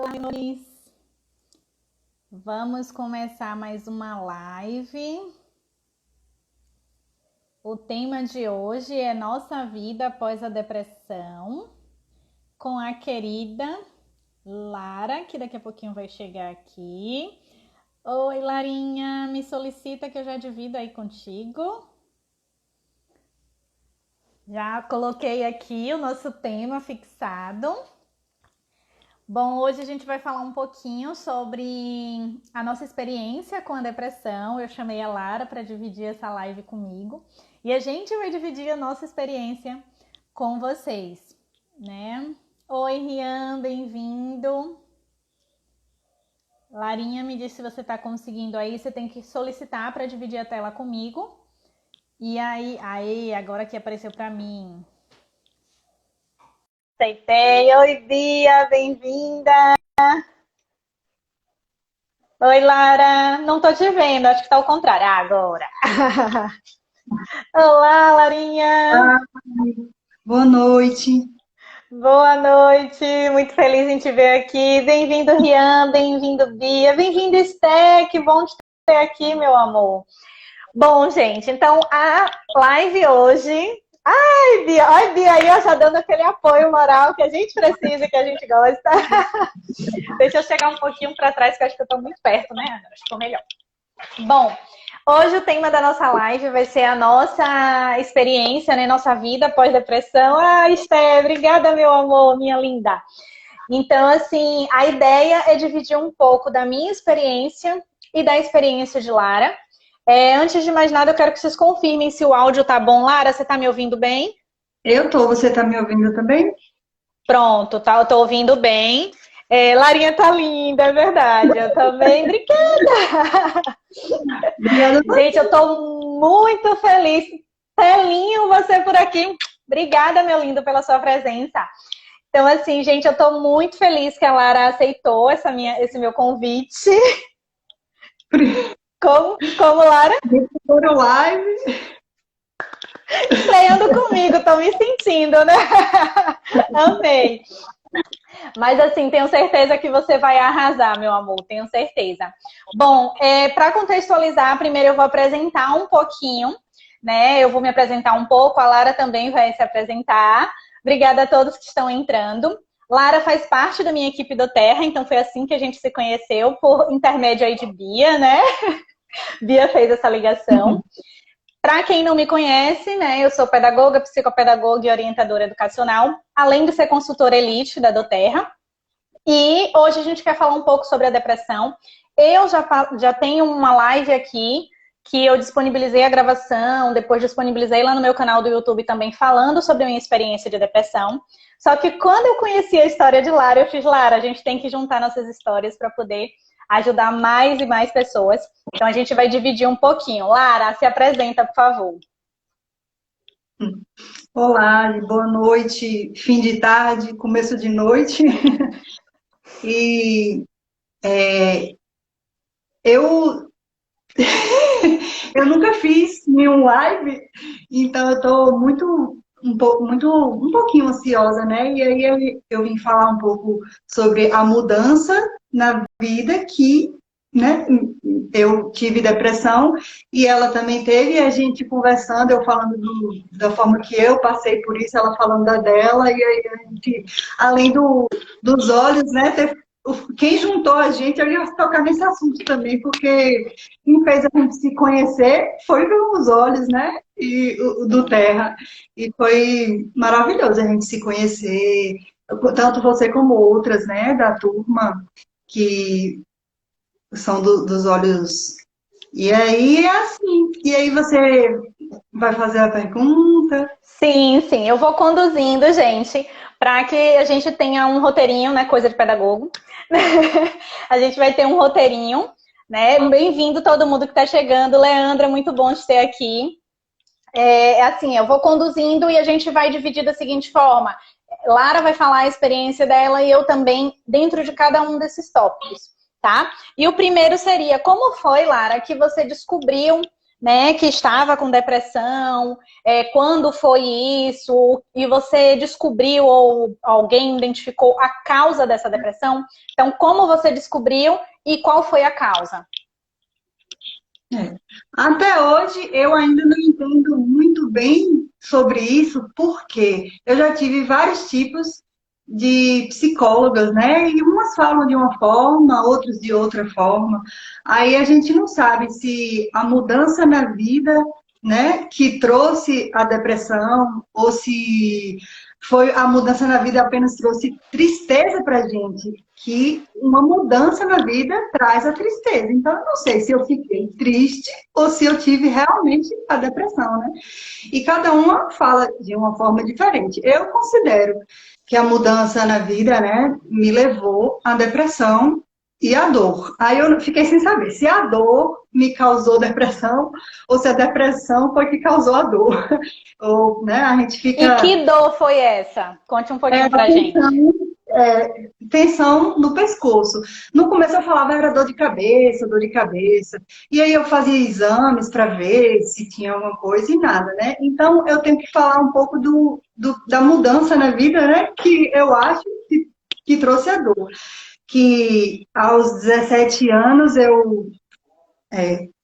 Luiz. Vamos começar mais uma live. O tema de hoje é Nossa Vida Após a Depressão, com a querida Lara, que daqui a pouquinho vai chegar aqui. Oi, Larinha, me solicita que eu já divido aí contigo. Já coloquei aqui o nosso tema fixado. Bom, hoje a gente vai falar um pouquinho sobre a nossa experiência com a depressão. Eu chamei a Lara para dividir essa live comigo e a gente vai dividir a nossa experiência com vocês, né? Oi, Rian, bem-vindo. Larinha, me diz se você está conseguindo aí. Você tem que solicitar para dividir a tela comigo. E aí, agora que apareceu para mim. Aceitei. Oi, Bia, bem-vinda. Oi, Lara. Não tô te vendo, acho que tá ao contrário. Ah, agora. Olá, Larinha. Boa noite. Boa noite. Muito feliz em te ver aqui. Bem-vindo, Rian. Bem-vindo, Bia. Bem-vindo, Esté. Que bom te ter aqui, meu amor. Bom, gente, então a live hoje... Ai, Bia, aí, ó, já dando aquele apoio moral que a gente precisa, que a gente gosta. Deixa eu chegar um pouquinho para trás, que eu acho que eu tô muito perto, né, Ana? Acho que tô melhor. Bom, hoje o tema da nossa live vai ser a nossa experiência, né? Nossa vida pós-depressão. Ah, Esté, obrigada, meu amor, minha linda. Então, assim, a ideia é dividir um pouco da minha experiência e da experiência de Lara. Antes de mais nada, eu quero que vocês confirmem se o áudio tá bom. Lara, você tá me ouvindo bem? Você tá me ouvindo também? Pronto, tá, eu tô ouvindo bem. Larinha tá linda, é verdade. Eu também, obrigada. Obrigada a Gente, eu tô muito feliz. Telinho, você por aqui. Obrigada, meu lindo, pela sua presença. Então, assim, gente, eu tô muito feliz que a Lara aceitou esse meu convite. você Como Lara? por live. Estreando comigo, tô me sentindo, né? Amei. Mas, assim, tenho certeza que você vai arrasar, meu amor, tenho certeza. Bom, para contextualizar, primeiro eu vou apresentar um pouquinho, né? Eu vou me apresentar um pouco, a Lara também vai se apresentar. Obrigada a todos que estão entrando. Lara faz parte da minha equipe do Terra, então foi assim que a gente se conheceu, por intermédio aí de Bia, né? Bia fez essa ligação. Para quem não me conhece, né, eu sou pedagoga, psicopedagoga e orientadora educacional, além de ser consultora elite da doTERRA. E hoje a gente quer falar um pouco sobre a depressão. Eu já tenho uma live aqui que eu disponibilizei a gravação, depois disponibilizei lá no meu canal do YouTube também falando sobre a minha experiência de depressão. Só que quando eu conheci a história de Lara, eu fiz, Lara, a gente tem que juntar nossas histórias para poder ajudar mais e mais pessoas. Então a gente vai dividir um pouquinho. Lara, se apresenta, por favor. Olá, boa noite, fim de tarde, começo de noite. E eu, eu nunca fiz nenhum live, então eu estou um pouquinho ansiosa, né? E aí eu vim falar um pouco sobre a mudança na vida que, né? Eu tive depressão e ela também teve, e a gente conversando, eu falando da forma que eu passei por isso, ela falando da dela, e aí a gente, além dos olhos, né? Quem juntou a gente, eu ia tocar nesse assunto também, porque quem fez a gente se conhecer foi os olhos, né? E do Terra. E foi maravilhoso a gente se conhecer, tanto você como outras, né, da turma, que são dos olhos. E aí é assim. E aí você vai fazer a pergunta? Sim, sim, eu vou conduzindo, gente, para que a gente tenha um roteirinho, né? Coisa de pedagogo. A gente vai ter um roteirinho, né? Bem-vindo todo mundo que está chegando. Leandra, muito bom te ter aqui. Assim, eu vou conduzindo e a gente vai dividir da seguinte forma. Lara vai falar a experiência dela e eu também, dentro de cada um desses tópicos, tá? E o primeiro seria, como foi, Lara, que você descobriu, né, que estava com depressão, quando foi isso, e você descobriu ou alguém identificou a causa dessa depressão? Então, como você descobriu e qual foi a causa? Até hoje eu ainda não entendo muito bem sobre isso, porque eu já tive vários tipos de psicólogas, né? E umas falam de uma forma, outros de outra forma. Aí a gente não sabe se a mudança na vida, né, que trouxe a depressão, ou se foi a mudança na vida apenas trouxe tristeza pra gente, que uma mudança na vida traz a tristeza. Então, eu não sei se eu fiquei triste ou se eu tive realmente a depressão, né? E cada uma fala de uma forma diferente. Eu considero que a mudança na vida, né, me levou à depressão e à dor. Aí eu fiquei sem saber se a dor me causou depressão ou se a depressão foi que causou a dor. Ou, né, a gente E fica que dor foi essa? Conte um pouquinho a pra gente. tensão, tensão no pescoço. No começo eu falava era dor de cabeça, dor de cabeça. E aí eu fazia exames para ver se tinha alguma coisa e nada, né? Então eu tenho que falar um pouco da mudança na vida, né? Que eu acho que trouxe a dor. Que aos 17 anos eu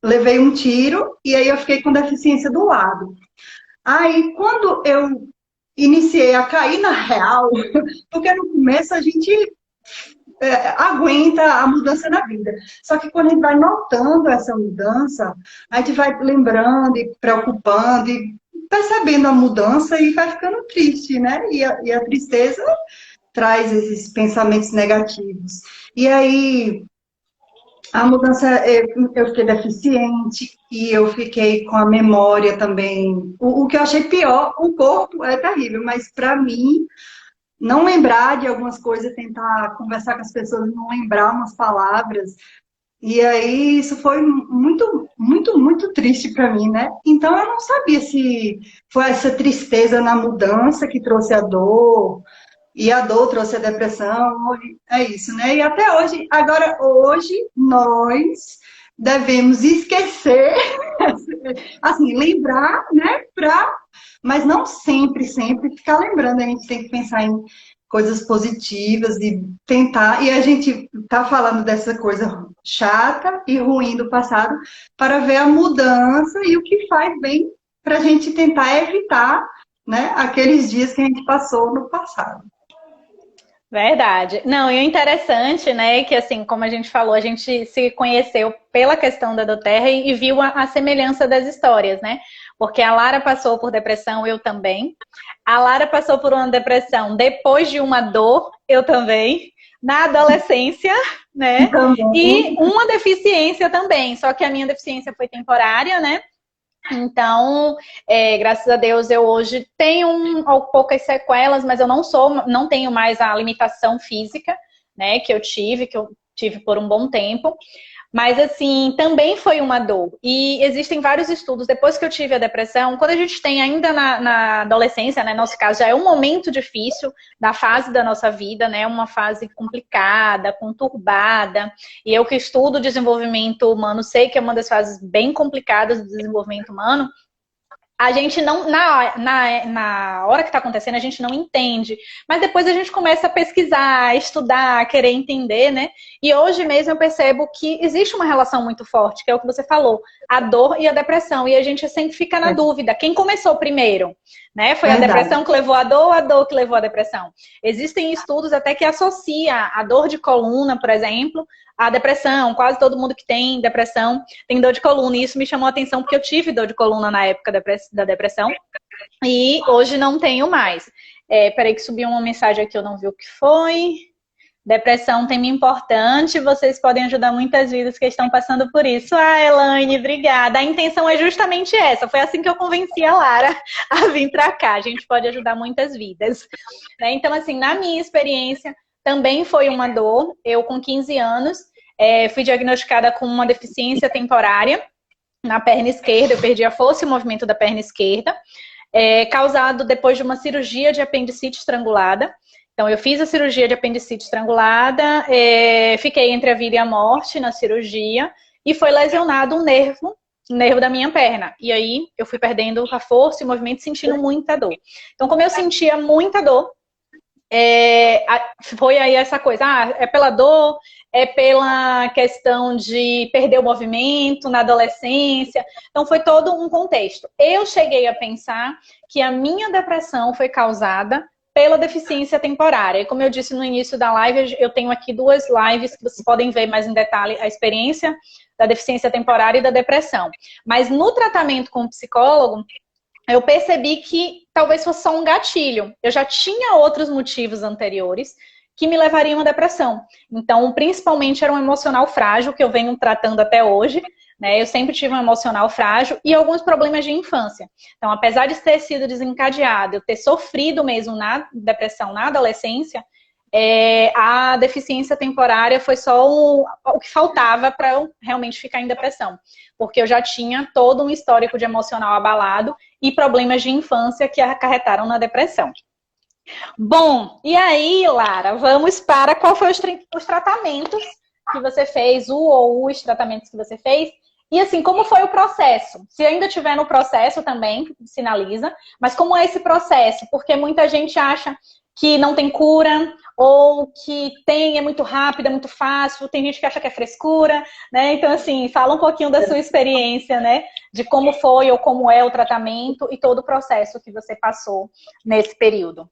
levei um tiro e aí eu fiquei com deficiência do lado. Aí quando eu iniciei a cair na real, porque no começo a gente aguenta a mudança na vida. Só que quando a gente vai notando essa mudança, a gente vai lembrando e preocupando e percebendo a mudança e vai ficando triste, né? E a tristeza traz esses pensamentos negativos. E aí, a mudança, eu fiquei deficiente e eu fiquei com a memória também. O que eu achei pior, o corpo é terrível, mas para mim não lembrar de algumas coisas, tentar conversar com as pessoas, não lembrar umas palavras. E aí isso foi muito, muito, muito triste para mim, né? Então eu não sabia se foi essa tristeza na mudança que trouxe a dor, e a dor trouxe a depressão, é isso, né? E até hoje, agora hoje, nós devemos esquecer, assim, lembrar, né? Mas não sempre, sempre ficar lembrando. A gente tem que pensar em coisas positivas e tentar. E a gente tá falando dessa coisa chata e ruim do passado para ver a mudança e o que faz bem para a gente tentar evitar, né, aqueles dias que a gente passou no passado. Verdade. Não, e o interessante, né, que assim, como a gente falou, a gente se conheceu pela questão da Doterra e viu a semelhança das histórias, né? Porque a Lara passou por depressão, eu também. A Lara passou por uma depressão depois de uma dor, eu também. Na adolescência, né? E Também. uma deficiência também, só que a minha deficiência foi temporária, né? Então, graças a Deus, eu hoje tenho poucas sequelas, mas eu não tenho mais a limitação física, né, que eu tive por um bom tempo. Mas, assim, também foi uma dor. E existem vários estudos. Depois que eu tive a depressão, quando a gente tem ainda na adolescência, né, no nosso caso, já é um momento difícil da fase da nossa vida, né, uma fase complicada, conturbada. E eu que estudo desenvolvimento humano, sei que é uma das fases bem complicadas do desenvolvimento humano. A gente não, na hora que está acontecendo, a gente não entende. Mas depois a gente começa a pesquisar, estudar, querer entender, né? E hoje mesmo eu percebo que existe uma relação muito forte, que é o que você falou, a dor e a depressão. E a gente sempre fica na dúvida, quem começou primeiro? Né? Foi a depressão que levou a dor que levou a depressão? Existem estudos até que associam a dor de coluna, por exemplo, à depressão. Quase todo mundo que tem depressão tem dor de coluna. E isso me chamou a atenção porque eu tive dor de coluna na época da depressão. E hoje não tenho mais. Peraí que subiu uma mensagem aqui, eu não vi o que foi. Depressão é um tema importante, vocês podem ajudar muitas vidas que estão passando por isso. Ah, Elaine, obrigada. A intenção é justamente essa. Foi assim que eu convenci a Lara a vir para cá. A gente pode ajudar muitas vidas. Né? Então, assim, na minha experiência, também foi uma dor. Eu, com 15 anos, fui diagnosticada com uma deficiência temporária na perna esquerda. Eu perdi a força e o movimento da perna esquerda, causado depois de uma cirurgia de apendicite estrangulada. Então, eu fiz a cirurgia de apendicite estrangulada, fiquei entre a vida e a morte na cirurgia, e foi lesionado um nervo nervo da minha perna. E aí eu fui perdendo a força e o movimento, sentindo muita dor. Então, como eu sentia muita dor, foi aí essa coisa, é pela dor, é pela questão de perder o movimento na adolescência. Então, foi todo um contexto. Eu cheguei a pensar que a minha depressão foi causada pela deficiência temporária. E como eu disse no início da live, eu tenho aqui 2 lives que vocês podem ver mais em detalhe a experiência da deficiência temporária e da depressão. Mas no tratamento com o psicólogo, eu percebi que talvez fosse só um gatilho. Eu já tinha outros motivos anteriores que me levariam à depressão. Então, principalmente era um emocional frágil, que eu venho tratando até hoje, né? Eu sempre tive um emocional frágil e alguns problemas de infância. Então, apesar de ter sido desencadeado, eu ter sofrido mesmo na depressão na adolescência, a deficiência temporária foi só o que faltava para eu realmente ficar em depressão. Porque eu já tinha todo um histórico de emocional abalado e problemas de infância que acarretaram na depressão. Bom, e aí, Lara, vamos para qual foi os tratamentos que você fez, os tratamentos que você fez, e assim, como foi o processo? Se ainda estiver no processo também, sinaliza, mas como é esse processo? Porque muita gente acha que não tem cura, ou que é muito rápido, é muito fácil, tem gente que acha que é frescura, né? Então, assim, fala um pouquinho da sua experiência, né? De como foi ou como é o tratamento e todo o processo que você passou nesse período.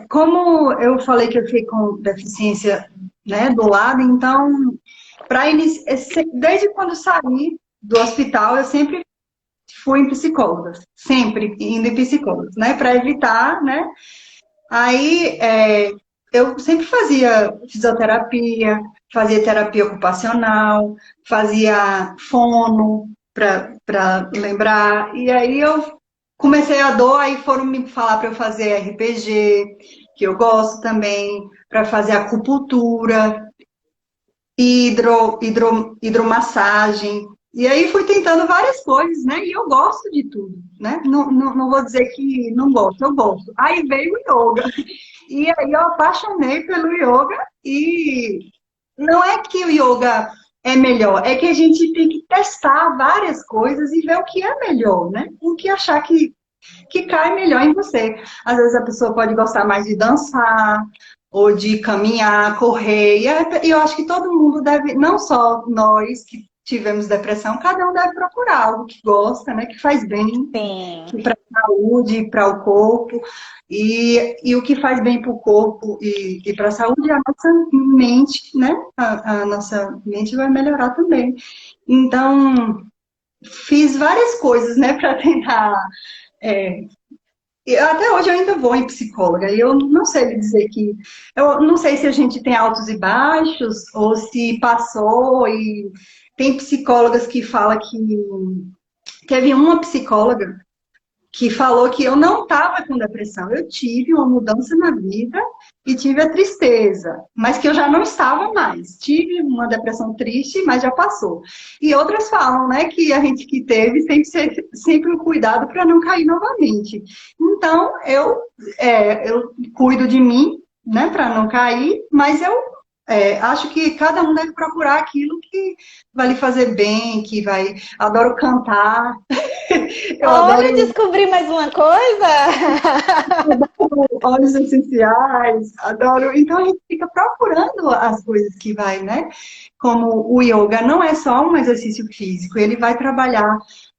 Como eu falei que eu fiquei com deficiência, né, do lado, então, desde quando saí do hospital, eu sempre fui em psicólogas, sempre indo em psicólogas, né, para evitar, né. Aí, eu sempre fazia fisioterapia, fazia terapia ocupacional, fazia fono para lembrar, e aí eu comecei a dor, aí foram me falar para eu fazer RPG, que eu gosto também, para fazer acupuntura, hidromassagem. E aí fui tentando várias coisas, né? E eu gosto de tudo, né? Não vou dizer que não gosto, eu gosto. Aí veio o yoga. E aí eu apaixonei pelo yoga e não é que o yoga é melhor, é que a gente tem que testar várias coisas e ver o que é melhor, né? O que achar que cai melhor em você. Às vezes a pessoa pode gostar mais de dançar, ou de caminhar, correr. E eu acho que todo mundo deve, não só nós que tivemos depressão, cada um deve procurar algo que gosta, né? Que faz bem para a saúde, para o corpo. E o que faz bem para o corpo e para a saúde é a nossa mente, né? A nossa mente vai melhorar também. Então, fiz várias coisas, né, para tentar. Até hoje eu ainda vou em psicóloga e eu não sei lhe dizer que. Eu não sei se a gente tem altos e baixos ou se passou. E tem psicólogas que falam que. Teve uma psicóloga que falou que eu não estava com depressão. Eu tive uma mudança na vida e tive a tristeza, mas que eu já não estava mais. Tive uma depressão triste, mas já passou. E outras falam, né, que a gente que teve tem que ser sempre um cuidado para não cair novamente. Então, eu cuido de mim, né, para não cair, mas eu acho que cada um deve procurar aquilo que vai lhe fazer bem, que vai. Adoro cantar. Olha, descobri mais uma coisa! Óleos essenciais, adoro. Então a gente fica procurando as coisas que vai, né? Como o yoga não é só um exercício físico, ele vai trabalhar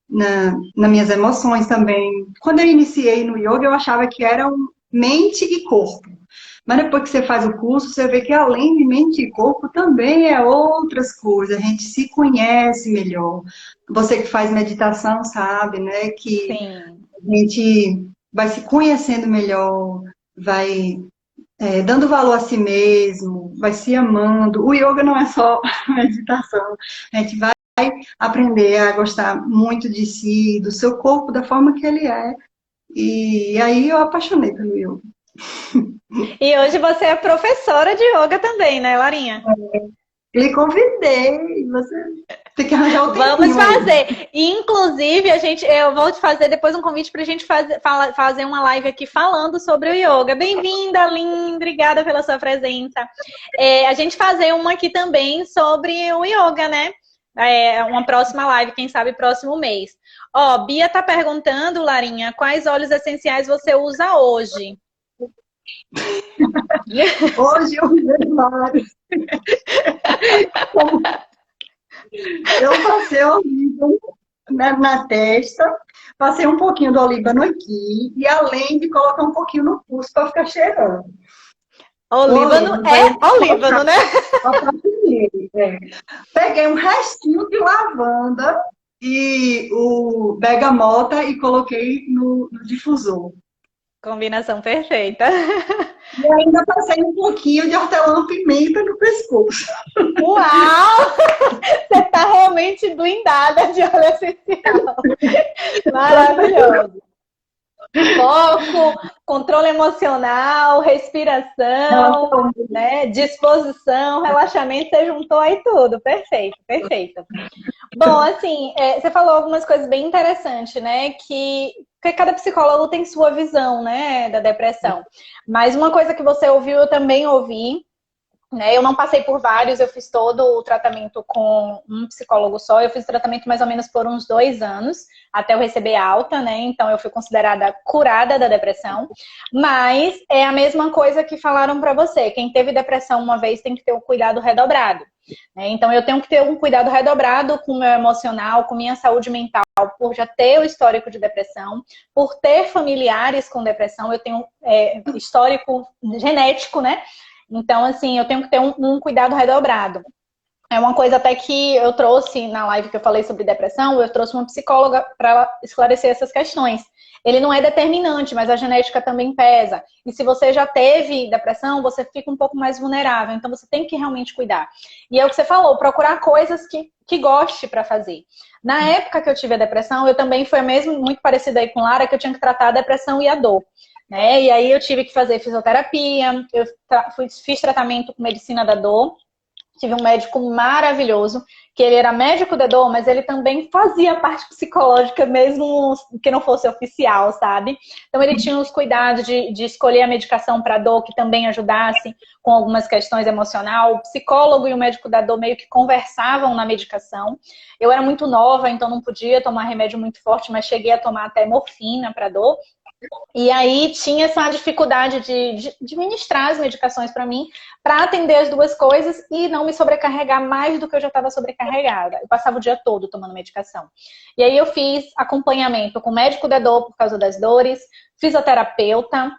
nas minhas emoções também. Quando eu iniciei no yoga, eu achava que era mente e corpo. Mas depois que você faz o curso, você vê que além de mente e corpo, também é outras coisas. A gente se conhece melhor. Você que faz meditação sabe, né? Que Sim. a gente vai se conhecendo melhor, vai dando valor a si mesmo, vai se amando. O yoga não é só meditação. A gente vai aprender a gostar muito de si, do seu corpo, da forma que ele é. E aí eu apaixonei pelo yoga. E hoje você é professora de yoga também, né, Larinha? Lhe convidei, você tem que arranjar o tempinho. Vamos fazer. Inclusive, eu vou te fazer depois um convite para a gente fazer uma live aqui falando sobre o yoga. Bem-vinda, linda, obrigada pela sua presença. A gente fazer uma aqui também sobre o yoga, né? uma próxima live, quem sabe próximo mês. Ó, Bia tá perguntando, Larinha, quais óleos essenciais você usa hoje? Hoje eu usei vários. Eu passei olíbano na testa, passei um pouquinho do olíbano aqui, e além de colocar um pouquinho no pulso para ficar cheirando. Olíbano olíbano, né? Peguei um restinho de lavanda e o bergamota e coloquei no difusor. Combinação perfeita. E ainda passei um pouquinho de hortelã-pimenta no pescoço. Uau! Você tá realmente blindada de óleo essencial. Maravilhoso. Foco, controle emocional, respiração, né? Disposição, relaxamento, você juntou aí tudo. Perfeito, perfeito. Bom, assim, você falou algumas coisas bem interessantes, né? Porque cada psicólogo tem sua visão, né, da depressão. Mas uma coisa que você ouviu, eu também ouvi, né? Eu não passei por vários, eu fiz todo o tratamento com um psicólogo só. Eu fiz tratamento mais ou menos por uns 2 anos, até eu receber alta, né? Então eu fui considerada curada da depressão. Mas é a mesma coisa que falaram pra você. Quem teve depressão uma vez tem que ter um cuidado redobrado, né? Então eu tenho que ter um cuidado redobrado com o meu emocional, com minha saúde mental, por já ter o histórico de depressão, por ter familiares com depressão. Eu tenho histórico genético, né? Então, assim, eu tenho que ter um cuidado redobrado. É uma coisa até que eu trouxe na live que eu falei sobre depressão, eu trouxe uma psicóloga para esclarecer essas questões. Ele não é determinante, mas a genética também pesa. E se você já teve depressão, você fica um pouco mais vulnerável. Então, você tem que realmente cuidar. E é o que você falou, procurar coisas que goste para fazer. Na época que eu tive a depressão, eu também foi mesmo muito parecida aí com Lara, que eu tinha que tratar a depressão e a dor, né? E aí eu tive que fazer fisioterapia, eu fiz tratamento com medicina da dor, tive um médico maravilhoso, que ele era médico da dor, mas ele também fazia parte psicológica, mesmo que não fosse oficial, sabe? Então ele tinha os cuidados de escolher a medicação para dor que também ajudasse com algumas questões emocionais. O psicólogo e o médico da dor meio que conversavam na medicação. Eu era muito nova, então não podia tomar remédio muito forte, mas cheguei a tomar até morfina para dor. E aí tinha essa dificuldade de ministrar as medicações para mim, para atender as duas coisas e não me sobrecarregar mais do que eu já estava sobrecarregada. Eu passava o dia todo tomando medicação. E aí eu fiz acompanhamento com médico da dor por causa das dores, fisioterapeuta,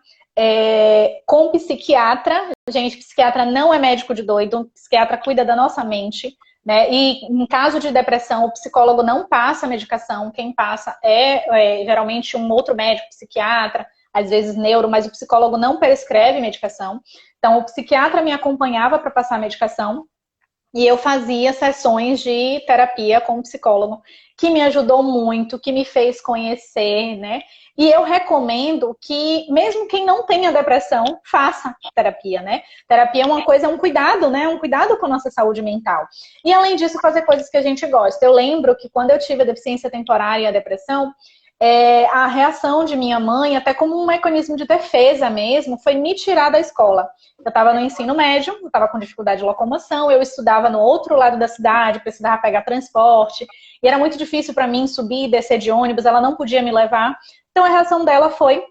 com psiquiatra. Gente, psiquiatra não é médico de doido, psiquiatra cuida da nossa mente, né? E em caso de depressão, o psicólogo não passa a medicação, quem passa é geralmente um outro médico, psiquiatra, às vezes neuro, mas o psicólogo não prescreve medicação. Então, o psiquiatra me acompanhava para passar a medicação e eu fazia sessões de terapia com o psicólogo, que me ajudou muito, que me fez conhecer, né? E eu recomendo que, mesmo quem não tenha depressão, faça terapia, né? Terapia é uma coisa, é um cuidado, né? Um cuidado com a nossa saúde mental. E, além disso, fazer coisas que a gente gosta. Eu lembro que quando eu tive a deficiência temporária e a depressão, a reação de minha mãe, até como um mecanismo de defesa mesmo, foi me tirar da escola. Eu estava no ensino médio, eu estava com dificuldade de locomoção, eu estudava no outro lado da cidade, precisava pegar transporte, e era muito difícil para mim subir e descer de ônibus, ela não podia me levar. Então a reação dela foi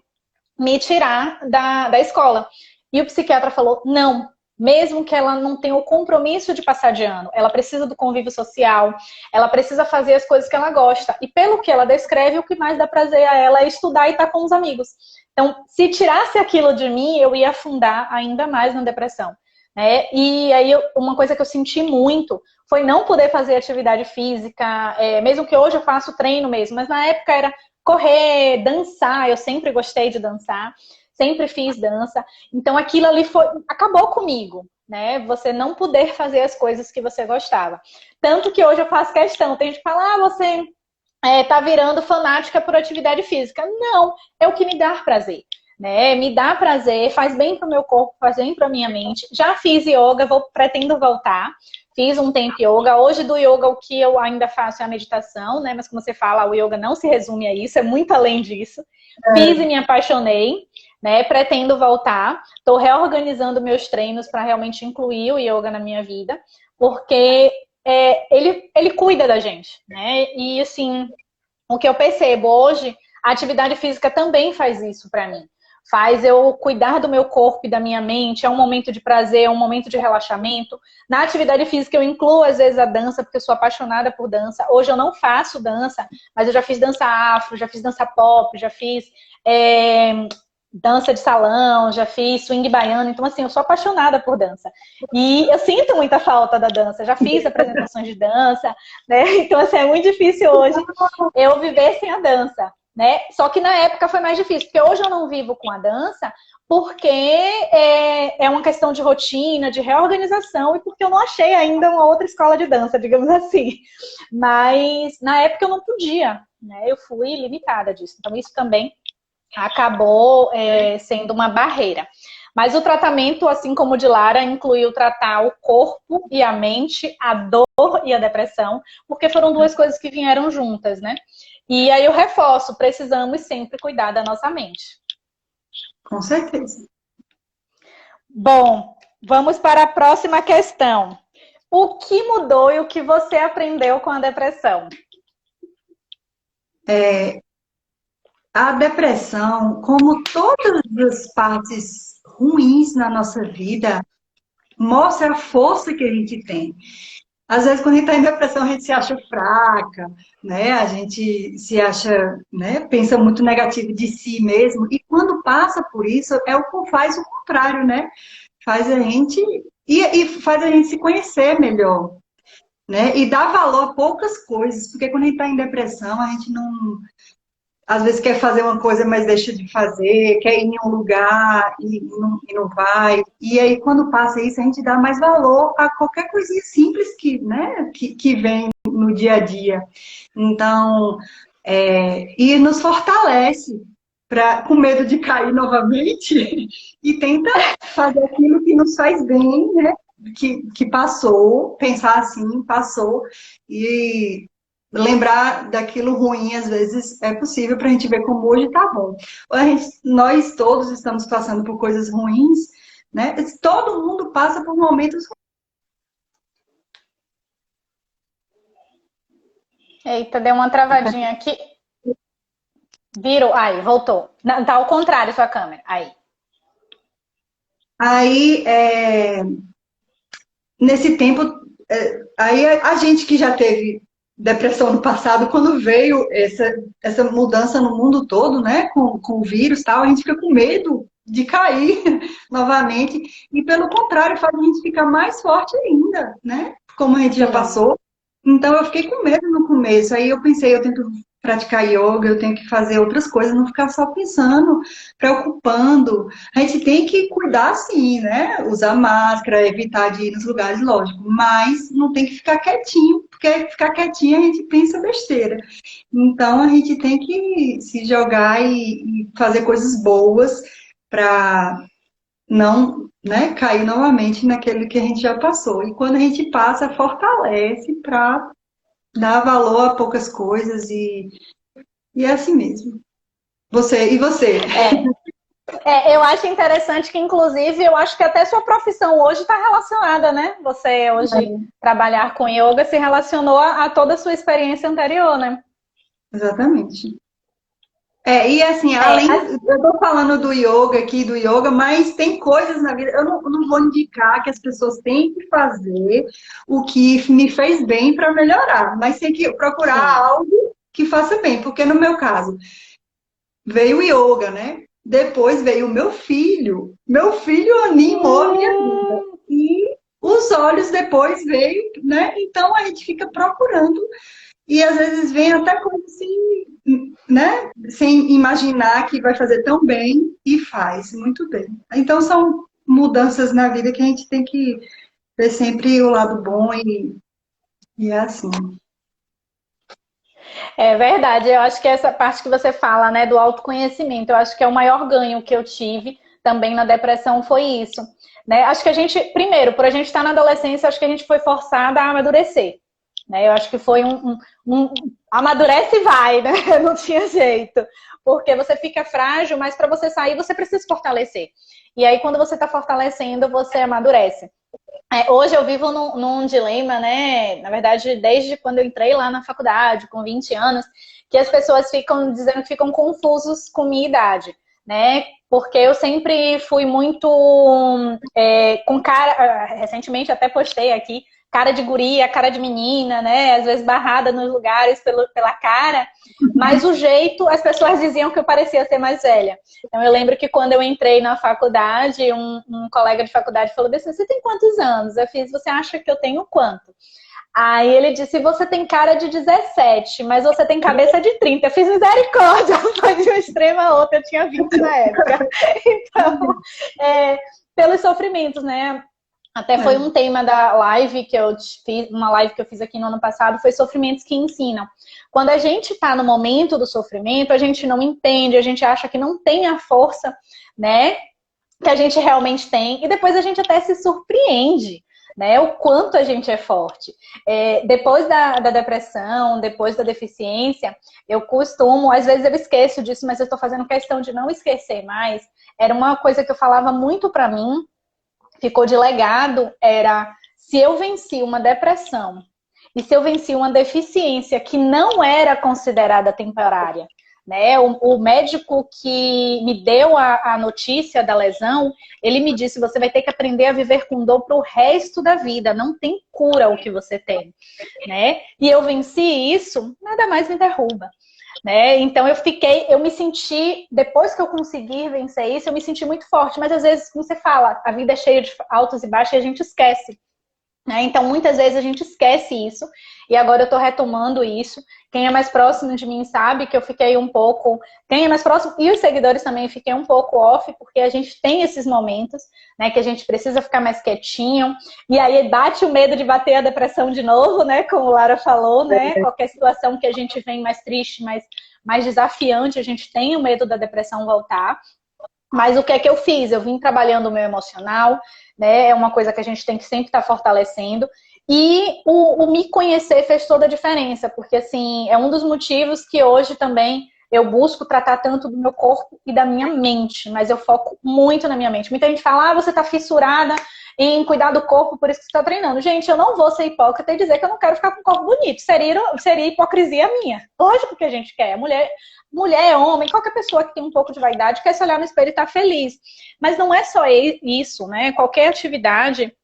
me tirar da escola. E o psiquiatra falou, não, mesmo que ela não tenha o compromisso de passar de ano, ela precisa do convívio social, ela precisa fazer as coisas que ela gosta. E pelo que ela descreve, o que mais dá prazer a ela é estudar e estar com os amigos. Então, se tirasse aquilo de mim, eu ia afundar ainda mais na depressão, né? E aí, uma coisa que eu senti muito foi não poder fazer atividade física, mesmo que hoje eu faço treino mesmo, mas na época era correr, dançar, eu sempre gostei de dançar, sempre fiz dança, então aquilo ali acabou comigo, né? Você não poder fazer as coisas que você gostava. Tanto que hoje eu faço questão, tem gente que fala, você tá virando fanática por atividade física. Não, é o que me dá prazer, né? Me dá prazer, faz bem pro meu corpo, faz bem pra minha mente. Já fiz yoga, pretendo voltar. Fiz um tempo yoga. Hoje do yoga o que eu ainda faço é a meditação, né? Mas como você fala, o yoga não se resume a isso, é muito além disso. Fiz e me apaixonei, né? Pretendo voltar. Estou reorganizando meus treinos para realmente incluir o yoga na minha vida, porque ele cuida da gente, né? E assim, o que eu percebo hoje, a atividade física também faz isso para mim. Faz eu cuidar do meu corpo e da minha mente, é um momento de prazer, é um momento de relaxamento. Na atividade física eu incluo às vezes a dança, porque eu sou apaixonada por dança. Hoje eu não faço dança, mas eu já fiz dança afro, já fiz dança pop, já fiz dança de salão, já fiz swing baiano. Então assim, eu sou apaixonada por dança. E eu sinto muita falta da dança, já fiz apresentações de dança, né? Então assim, é muito difícil hoje eu viver sem a dança. Né? Só que na época foi mais difícil, porque hoje eu não vivo com a dança, porque é uma questão de rotina, de reorganização, e porque eu não achei ainda uma outra escola de dança, digamos assim. Mas na época eu não podia, né? Eu fui limitada disso. Então isso também acabou sendo uma barreira. Mas o tratamento, assim como o de Lara, incluiu tratar o corpo e a mente, a dor e a depressão, porque foram duas coisas que vieram juntas, né? E aí eu reforço, precisamos sempre cuidar da nossa mente. Com certeza. Bom, vamos para a próxima questão. O que mudou e o que você aprendeu com a depressão? A depressão, como todas as partes ruins na nossa vida, mostra a força que a gente tem. Às vezes, quando a gente está em depressão, a gente se acha fraca, né? A gente se acha, né? Pensa muito negativo de si mesmo. E quando passa por isso, faz o contrário, né? Faz a gente e faz a gente se conhecer melhor, né? E dar valor a poucas coisas, porque quando a gente está em depressão, a gente não às vezes quer fazer uma coisa, mas deixa de fazer, quer ir em um lugar e não vai. E aí, quando passa isso, a gente dá mais valor a qualquer coisinha simples né, que vem no dia a dia. Então, e nos fortalece com medo de cair novamente e tenta fazer aquilo que nos faz bem, né? Que passou, pensar assim, passou, e lembrar daquilo ruim, às vezes, é possível para a gente ver como hoje tá bom. Nós todos estamos passando por coisas ruins, né? Todo mundo passa por momentos ruins. Eita, deu uma travadinha aqui. Virou. Aí, voltou. Não, tá ao contrário sua câmera. Aí. Aí, nesse tempo, aí a gente que já teve depressão no passado, quando veio essa mudança no mundo todo, né, com o vírus e tal, a gente fica com medo de cair novamente, e pelo contrário, faz a gente ficar mais forte ainda, né, como a gente já passou. Então eu fiquei com medo no começo, aí eu pensei, eu tento praticar yoga, eu tenho que fazer outras coisas, não ficar só pensando, preocupando. A gente tem que cuidar sim, né? Usar máscara, evitar de ir nos lugares, lógico, mas não tem que ficar quietinho, porque ficar quietinho a gente pensa besteira. Então a gente tem que se jogar e fazer coisas boas para não, né, cair novamente naquele que a gente já passou. E quando a gente passa, fortalece para dar valor a poucas coisas e é assim mesmo. E você? Eu acho interessante que, inclusive, eu acho que até sua profissão hoje está relacionada, né? Você hoje trabalhar com yoga se relacionou a toda a sua experiência anterior, né? Exatamente. E assim, eu tô falando do yoga aqui, do yoga, mas tem coisas na vida, eu não vou indicar que as pessoas têm que fazer o que me fez bem para melhorar, mas tem que procurar algo que faça bem, porque no meu caso, veio o yoga, né? Depois veio o meu filho. Meu filho animou a minha vida. E os olhos depois veio, né? Então a gente fica procurando. E às vezes vem até coisa assim, né? Sem imaginar que vai fazer tão bem e faz muito bem. Então são mudanças na vida que a gente tem que ver sempre o lado bom e é assim. É verdade, eu acho que essa parte que você fala, né, do autoconhecimento, eu acho que é o maior ganho que eu tive também na depressão foi isso, né? Acho que a gente, primeiro, por a gente estar na adolescência, acho que a gente foi forçada a amadurecer, né? Eu acho que foi amadurece e vai, né? Não tinha jeito, porque você fica frágil, mas para você sair você precisa se fortalecer. E aí quando você está fortalecendo, você amadurece. Hoje eu vivo num dilema, né? Na verdade, desde quando eu entrei lá na faculdade, com 20 anos, que as pessoas ficam dizendo que ficam confusos com minha idade, né? Porque eu sempre fui muito com cara. Recentemente até postei aqui, cara de guria, cara de menina, né? Às vezes barrada nos lugares pela cara, mas o jeito, as pessoas diziam que eu parecia ser mais velha. Então, eu lembro que quando eu entrei na faculdade, um colega de faculdade falou assim, você tem quantos anos? Eu fiz, você acha que eu tenho quanto? Aí ele disse, você tem cara de 17, mas você tem cabeça de 30. Eu fiz misericórdia, foi de um extremo a outro, eu tinha 20 na época. Então, pelos sofrimentos, né? Até foi um tema da live que eu fiz, uma live que eu fiz aqui no ano passado, foi sofrimentos que ensinam. Quando a gente está no momento do sofrimento, a gente não entende, a gente acha que não tem a força, né, que a gente realmente tem, e depois a gente até se surpreende, né, o quanto a gente é forte. Depois da depressão, depois da deficiência, eu costumo, às vezes eu esqueço disso, mas eu estou fazendo questão de não esquecer mais. Era uma coisa que eu falava muito para mim, ficou de legado, era se eu venci uma depressão e se eu venci uma deficiência que não era considerada temporária, né? O médico que me deu a notícia da lesão, ele me disse, você vai ter que aprender a viver com dor para o resto da vida, não tem cura o que você tem, né? E eu venci isso, nada mais me derruba. Né? Então eu me senti, depois que eu consegui vencer isso, eu me senti muito forte, mas às vezes, como você fala, a vida é cheia de altos e baixos e a gente esquece. Né? Então muitas vezes a gente esquece isso, e agora eu tô retomando isso. Quem é mais próximo de mim sabe que eu fiquei um pouco, quem é mais próximo, e os seguidores também, fiquei um pouco off, porque a gente tem esses momentos, né, que a gente precisa ficar mais quietinho, e aí bate o medo de bater a depressão de novo, né, como a Lara falou, né, qualquer situação que a gente vem mais triste, mais desafiante, a gente tem o medo da depressão voltar. Mas o que é que eu fiz? Eu vim trabalhando o meu emocional, né? É uma coisa que a gente tem que sempre estar fortalecendo. E o me conhecer fez toda a diferença, porque assim, é um dos motivos que hoje também eu busco tratar tanto do meu corpo e da minha mente, mas eu foco muito na minha mente. Muita gente fala, você tá fissurada em cuidar do corpo, por isso que você tá treinando. Gente, eu não vou ser hipócrita e dizer que eu não quero ficar com um corpo bonito. Seria hipocrisia minha. Lógico que a gente quer. Mulher, homem, qualquer pessoa que tem um pouco de vaidade quer se olhar no espelho e estar feliz. Mas não é só isso, né? Qualquer atividade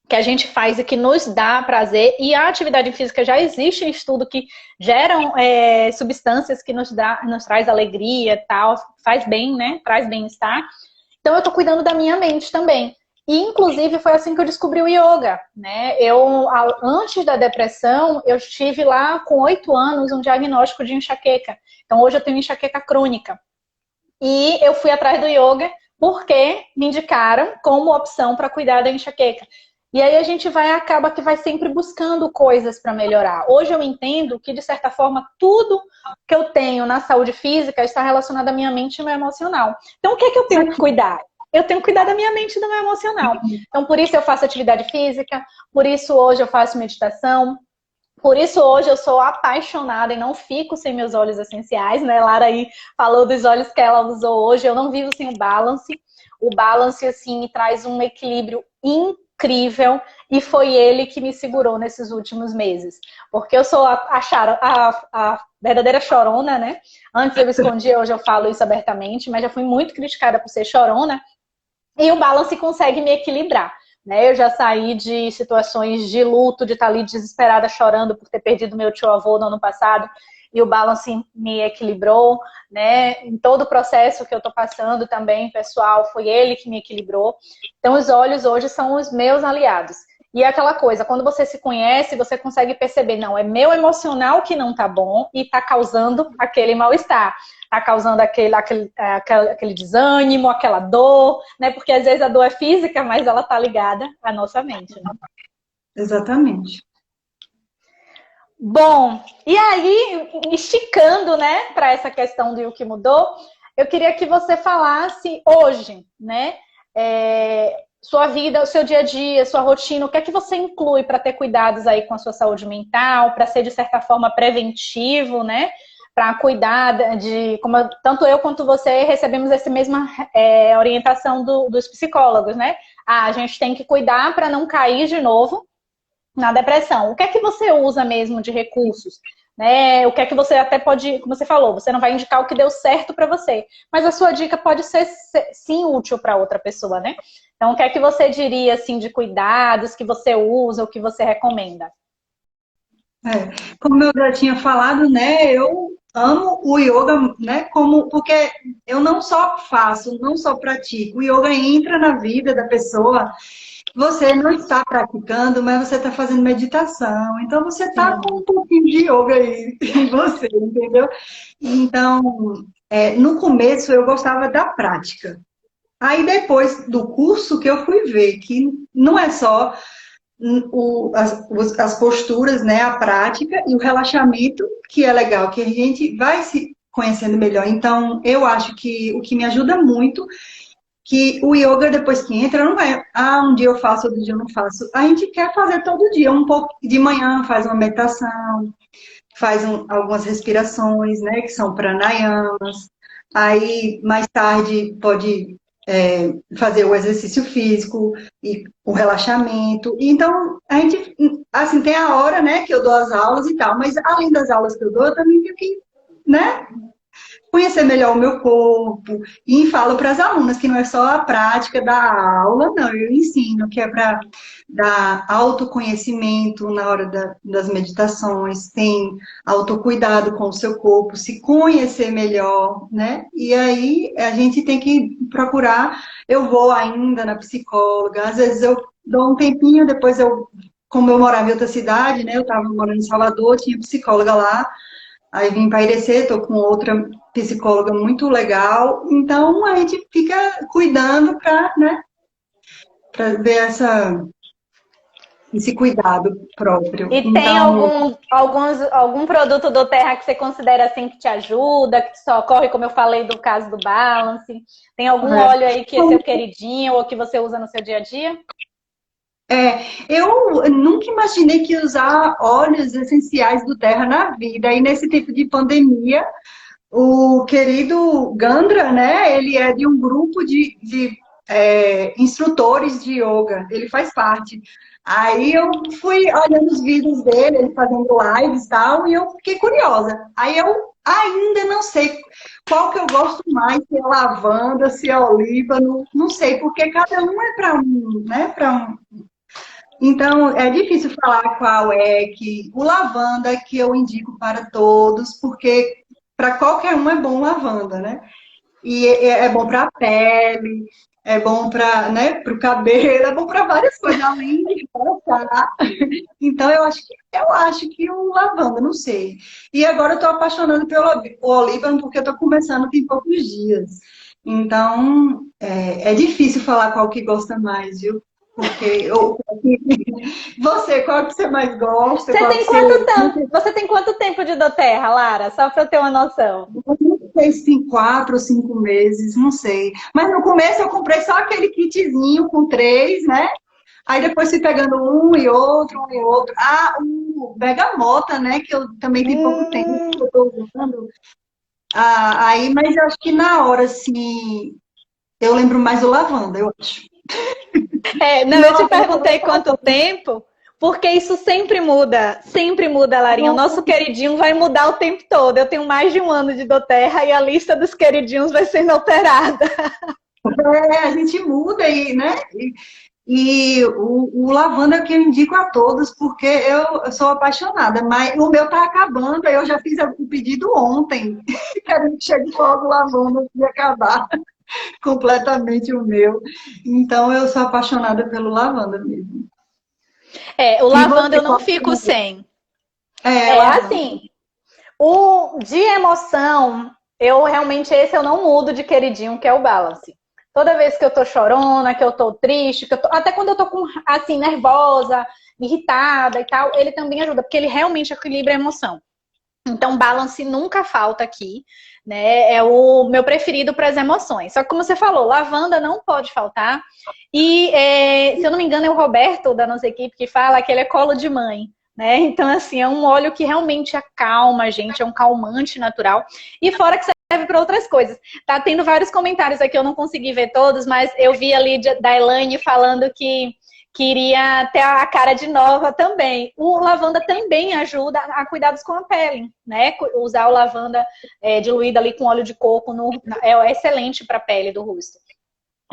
que a gente faz e que nos dá prazer, e a atividade física já existe em estudo que geram substâncias que nos traz alegria, tal, faz bem, né? Traz bem-estar. Então eu tô cuidando da minha mente também. E, inclusive, foi assim que eu descobri o yoga, né? Antes da depressão, eu tive lá com 8 anos um diagnóstico de enxaqueca. Então, hoje eu tenho enxaqueca crônica. E eu fui atrás do yoga porque me indicaram como opção para cuidar da enxaqueca. E aí a gente acaba que vai sempre buscando coisas para melhorar. Hoje eu entendo que, de certa forma, tudo que eu tenho na saúde física está relacionado à minha mente e ao meu emocional. Então, o que é que eu tenho que cuidar? Eu tenho que cuidar da minha mente e do meu emocional. Então, por isso eu faço atividade física, por isso hoje eu faço meditação, por isso hoje eu sou apaixonada e não fico sem meus óleos essenciais, né? Lara aí falou dos óleos que ela usou hoje, eu não vivo sem o Balance. O Balance, assim, me traz um equilíbrio incrível e foi ele que me segurou nesses últimos meses. Porque eu sou a verdadeira chorona, né? Antes eu escondia, hoje eu falo isso abertamente, mas já fui muito criticada por ser chorona. E o Balance consegue me equilibrar, né? Eu já saí de situações de luto, de estar ali desesperada, chorando por ter perdido meu tio-avô no ano passado, e o Balance me equilibrou, né? Em todo o processo que eu estou passando também, pessoal, foi ele que me equilibrou. Então, os olhos hoje são os meus aliados. E é aquela coisa, quando você se conhece, você consegue perceber, não, é meu emocional que não tá bom e tá causando aquele mal-estar. Tá causando aquele desânimo, aquela dor, né? Porque às vezes a dor é física, mas ela tá ligada à nossa mente, né? Exatamente. Bom, e aí, esticando, né, para essa questão do que mudou, eu queria que você falasse hoje, né? Sua vida, o seu dia a dia, sua rotina, o que é que você inclui para ter cuidados aí com a sua saúde mental, para ser, de certa forma, preventivo, né? para cuidar de, como tanto eu quanto você recebemos essa mesma orientação dos psicólogos, né? A gente tem que cuidar para não cair de novo na depressão. O que é que você usa mesmo de recursos? Né? O que é que você até pode, como você falou, você não vai indicar o que deu certo para você, mas a sua dica pode ser sim útil para outra pessoa, né? Então, o que é que você diria assim de cuidados que você usa, ou que você recomenda? Como eu já tinha falado, né, eu amo o yoga, né, porque eu não só faço, não só pratico, o yoga entra na vida da pessoa. Você não está praticando, mas você está fazendo meditação. Então você está com um pouquinho de yoga aí em você, entendeu? Então, no começo eu gostava da prática. Aí depois do curso que eu fui ver que não é só as posturas, né, a prática e o relaxamento, que é legal, que a gente vai se conhecendo melhor. Então, eu acho que o que me ajuda muito, que o yoga, depois que entra, não é, um dia eu faço, outro dia eu não faço. A gente quer fazer todo dia, um pouco de manhã, faz uma meditação, faz algumas respirações, né, que são pranayamas. Aí, mais tarde, pode fazer o exercício físico e o relaxamento. Então, a gente, assim, tem a hora, né, que eu dou as aulas e tal, mas além das aulas que eu dou, eu também tenho que, né, conhecer melhor o meu corpo. E falo para as alunas que não é só a prática da aula, não, eu ensino que é para dar autoconhecimento na hora das meditações, tem autocuidado com o seu corpo, se conhecer melhor, né? E aí a gente tem que procurar, eu vou ainda na psicóloga, às vezes eu dou um tempinho, depois como eu morava em outra cidade, né? Eu estava morando em Salvador, tinha psicóloga lá. Aí vim para Irecê, estou com outra psicóloga muito legal. Então a gente fica cuidando para, né, para ver esse cuidado próprio. E tem Então, algum produto do Terra que você considera assim que te ajuda, que te socorre, como eu falei do caso do Balance? Tem algum óleo aí que é seu queridinho ou que você usa no seu dia a dia? Eu nunca imaginei que ia usar óleos essenciais do Terra na vida. E nesse tempo de pandemia, o querido Gandra, né? Ele é de um grupo de instrutores de yoga. Ele faz parte. Aí eu fui olhando os vídeos dele, ele fazendo lives e tal, e eu fiquei curiosa. Aí eu ainda não sei qual que eu gosto mais, se é lavanda, se é olíbano, não sei, porque cada um é para um, né? Então, é difícil falar qual é que o lavanda que eu indico para todos, porque para qualquer um é bom lavanda, né? E é bom para a pele, é bom para, né, para o cabelo, é bom para várias coisas, além de passar. Então, eu acho que o lavanda, não sei. E agora eu estou apaixonando pelo olíbano, porque eu estou começando tem poucos dias. Então, é difícil falar qual que gosta mais, viu? Porque você, qual que você mais gosta? Você tem quanto tempo de doTERRA, Lara? Só para eu ter uma noção. Não sei se tem 4 ou 5 meses, não sei. Mas no começo eu comprei só aquele kitzinho com 3, né? Aí depois fui pegando um e outro, um e outro. O Bergamota, né? Que eu também tem pouco tempo que eu tô usando. Aí, mas eu acho que na hora, assim, eu lembro mais do lavanda, eu acho. Não, eu te perguntei quanto tempo, porque isso sempre muda, Larinha. O nosso queridinho vai mudar o tempo todo. Eu tenho mais de 1 ano de doTERRA e a lista dos queridinhos vai sendo alterada. A gente muda aí, né? E o lavanda é o que eu indico a todos, porque eu sou apaixonada, mas o meu tá acabando, eu já fiz o pedido ontem. Quero que chegue logo o lavanda e acabar completamente o meu. Então eu sou apaixonada pelo lavanda mesmo. O lavanda eu não fico sem. Assim, o de emoção, esse eu não mudo de queridinho, que é o Balance. Toda vez que eu tô chorona, que eu tô triste, até quando eu tô assim, nervosa, irritada e tal, ele também ajuda, porque ele realmente equilibra a emoção. Então, Balance nunca falta aqui, né? É o meu preferido para as emoções. Só que, como você falou, lavanda não pode faltar. E, se eu não me engano, é o Roberto da nossa equipe que fala que ele é colo de mãe. né? Então, assim, é um óleo que realmente acalma a gente, é um calmante natural. E fora que serve para outras coisas. Tá tendo vários comentários aqui, eu não consegui ver todos, mas eu vi ali da Elaine falando que queria ter a cara de nova também. O lavanda também ajuda a cuidados com a pele, né? Usar o lavanda diluído ali com óleo de coco é excelente para a pele do rosto.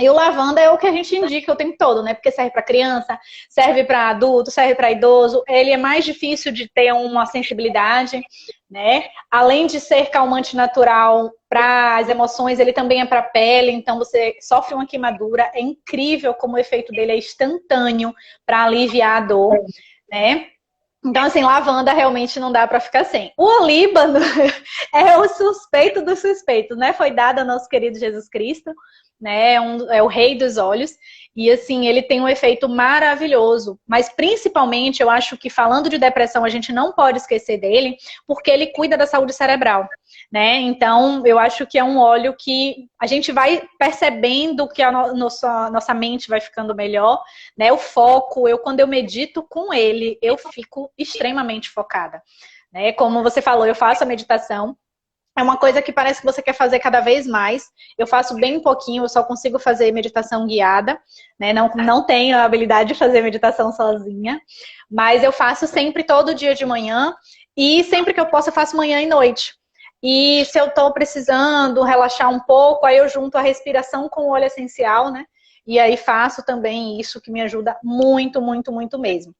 E o lavanda é o que a gente indica o tempo todo, né? Porque serve para criança, serve para adulto, serve para idoso. Ele é mais difícil de ter uma sensibilidade, né? Além de ser calmante natural para as emoções, ele também é para a pele. Então, você sofre uma queimadura. É incrível como o efeito dele é instantâneo para aliviar a dor, né? Então, assim, lavanda realmente não dá para ficar sem. O olíbano é o suspeito do suspeito, né? Foi dado ao nosso querido Jesus Cristo, né? É o rei dos óleos. E, assim, ele tem um efeito maravilhoso. Mas, principalmente, eu acho que falando de depressão, a gente não pode esquecer dele, porque ele cuida da saúde cerebral, né? Então, eu acho que é um óleo que a gente vai percebendo que a nossa mente vai ficando melhor, né? O foco, quando eu medito com ele, eu fico extremamente focada, né? Como você falou, eu faço a meditação. É uma coisa que parece que você quer fazer cada vez mais. Eu faço bem pouquinho, eu só consigo fazer meditação guiada, né? Não tenho a habilidade de fazer meditação sozinha, mas eu faço sempre, todo dia de manhã, e sempre que eu posso, eu faço manhã e noite. E se eu tô precisando relaxar um pouco, aí eu junto a respiração com o óleo essencial, né? E aí faço também isso, que me ajuda muito, muito, muito mesmo.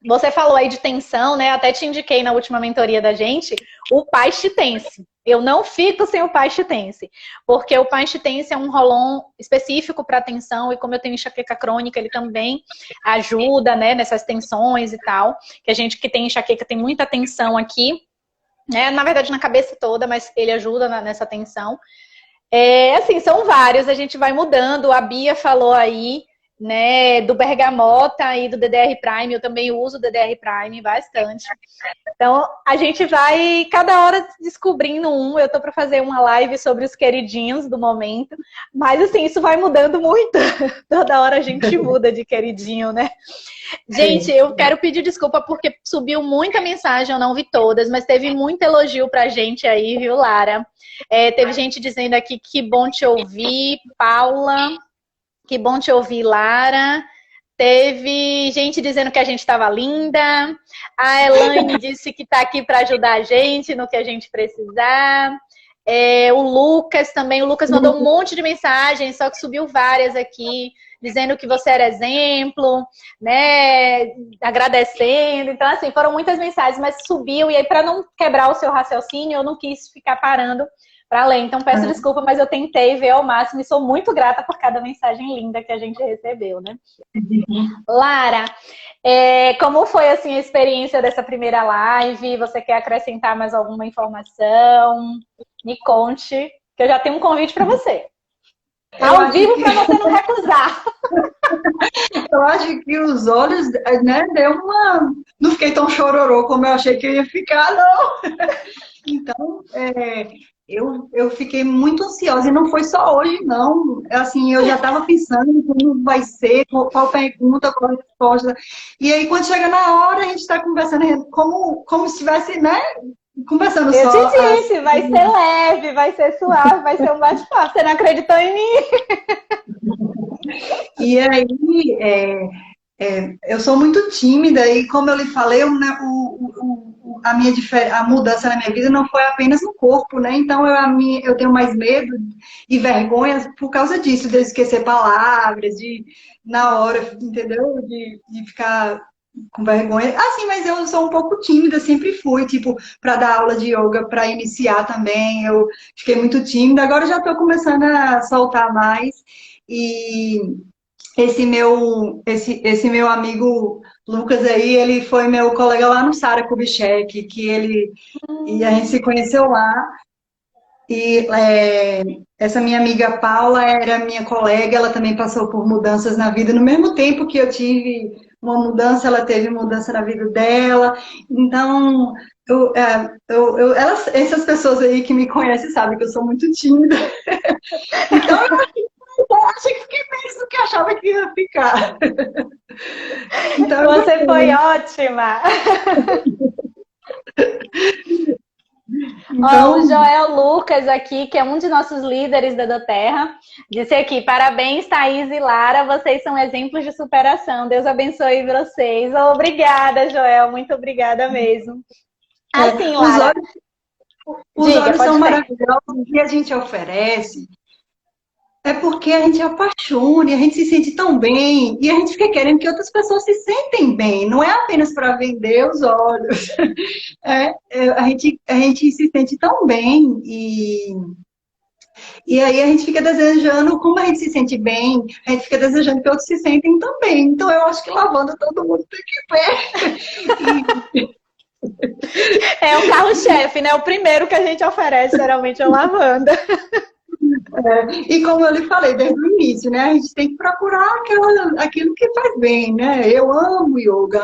Você falou aí de tensão, né? Até te indiquei na última mentoria da gente o Paixitense. Eu não fico sem o Paixitense, porque o Paixitense é um rolon específico para tensão, e como eu tenho enxaqueca crônica, ele também ajuda, né, nessas tensões e tal. Que a gente que tem enxaqueca tem muita tensão aqui, né? Na verdade, na cabeça toda, mas ele ajuda nessa tensão. Assim, são vários, a gente vai mudando. A Bia falou aí, né, do bergamota e do DDR Prime. Eu também uso o DDR Prime bastante. Então, a gente vai cada hora descobrindo um. Eu tô para fazer uma live sobre os queridinhos do momento, mas assim, isso vai mudando muito. Toda hora a gente muda de queridinho, né? Gente, eu quero pedir desculpa porque subiu muita mensagem, eu não vi todas, mas teve muito elogio pra gente aí, viu, Lara? Teve gente dizendo aqui que bom te ouvir, Paula. Que bom te ouvir, Lara. Teve gente dizendo que a gente estava linda. A Elaine disse que está aqui para ajudar a gente no que a gente precisar. O Lucas também. O Lucas mandou um monte de mensagens, só que subiu várias aqui, dizendo que você era exemplo, né? Agradecendo. Então, assim, foram muitas mensagens, mas subiu. E aí, para não quebrar o seu raciocínio, eu não quis ficar parando para ler. Então, peço desculpa, mas eu tentei ver ao máximo e sou muito grata por cada mensagem linda que a gente recebeu, né? Lara, como foi, assim, a experiência dessa primeira live? Você quer acrescentar mais alguma informação? Me conte, que eu já tenho um convite para você. Ao vivo, para você não recusar. Eu acho que os olhos, né, deu uma... Não fiquei tão chororô como eu achei que eu ia ficar, não. Então, eu fiquei muito ansiosa, e não foi só hoje, não. Assim, eu já estava pensando em como vai ser, qual pergunta, qual resposta. E aí, quando chega na hora, a gente está conversando como se estivesse, né, conversando só. Eu te disse, vai ser leve, vai ser suave, vai ser um bate-papo. Você não acreditou em mim? E aí, eu sou muito tímida, e como eu lhe falei, né, a mudança na minha vida não foi apenas no corpo, né? Então eu tenho mais medo e vergonha por causa disso, de esquecer palavras, na hora, entendeu? De ficar com vergonha. Assim, mas eu sou um pouco tímida, sempre fui, tipo, para dar aula de yoga, para iniciar também, eu fiquei muito tímida, agora eu já estou começando a soltar mais. E esse meu amigo Lucas aí, ele foi meu colega lá no Sara Kubitschek, e a gente se conheceu lá. E essa minha amiga Paula era minha colega, ela também passou por mudanças na vida. No mesmo tempo que eu tive uma mudança, ela teve mudança na vida dela. Então, essas pessoas aí que me conhecem sabem que eu sou muito tímida. Então, eu acho que fiquei menos do que achava que ia ficar. Então, Você foi ótima. Ó, o então, Joel Lucas aqui, que é um de nossos líderes da Doterra, disse aqui: parabéns, Thaís e Lara, vocês são exemplos de superação. Deus abençoe vocês. Obrigada, Joel, muito obrigada mesmo. Assim, os Lara, Os diga, olhos são pode ter. maravilhosos e a gente oferece. É porque a gente apaixona, e a gente se sente tão bem e a gente fica querendo que outras pessoas se sentem bem. Não é apenas para vender os olhos. A gente se sente tão bem e aí a gente fica desejando, como a gente se sente bem, a gente fica desejando que outros se sentem também. Então eu acho que lavando todo mundo tem que ver. É o carro-chefe, né? O primeiro que a gente oferece, geralmente, é lavanda. E como eu lhe falei desde o início, né? A gente tem que procurar aquilo que faz bem, né? Eu amo yoga,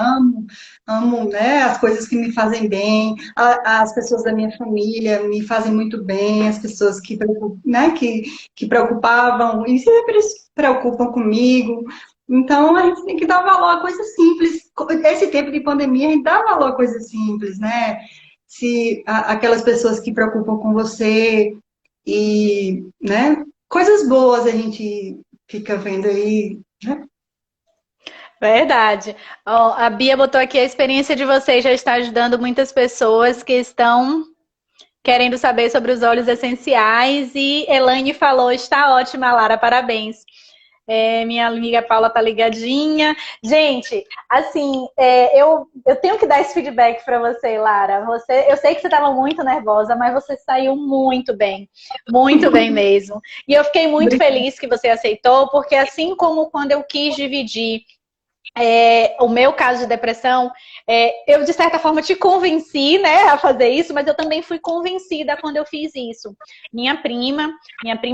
amo, né, as coisas que me fazem bem, as pessoas da minha família me fazem muito bem, as pessoas né, que preocupavam e sempre se preocupam comigo. Então a gente tem que dar valor a coisas simples. Esse tempo de pandemia, a gente dá valor a coisas simples, né? Se aquelas pessoas que preocupam com você, e, né, coisas boas a gente fica vendo aí, né? Verdade. Ó, a Bia botou aqui: a experiência de vocês já está ajudando muitas pessoas que estão querendo saber sobre os óleos essenciais. E Elaine falou: está ótima, Lara, parabéns. Minha amiga Paula tá ligadinha. Gente, assim, eu tenho que dar esse feedback para você, Lara. Eu sei que você estava muito nervosa, mas você saiu muito bem mesmo. E eu fiquei muito feliz que você aceitou, porque assim como quando eu quis dividir o meu caso de depressão, eu de certa forma te convenci, né, a fazer isso, mas eu também fui convencida quando eu fiz isso. Minha prima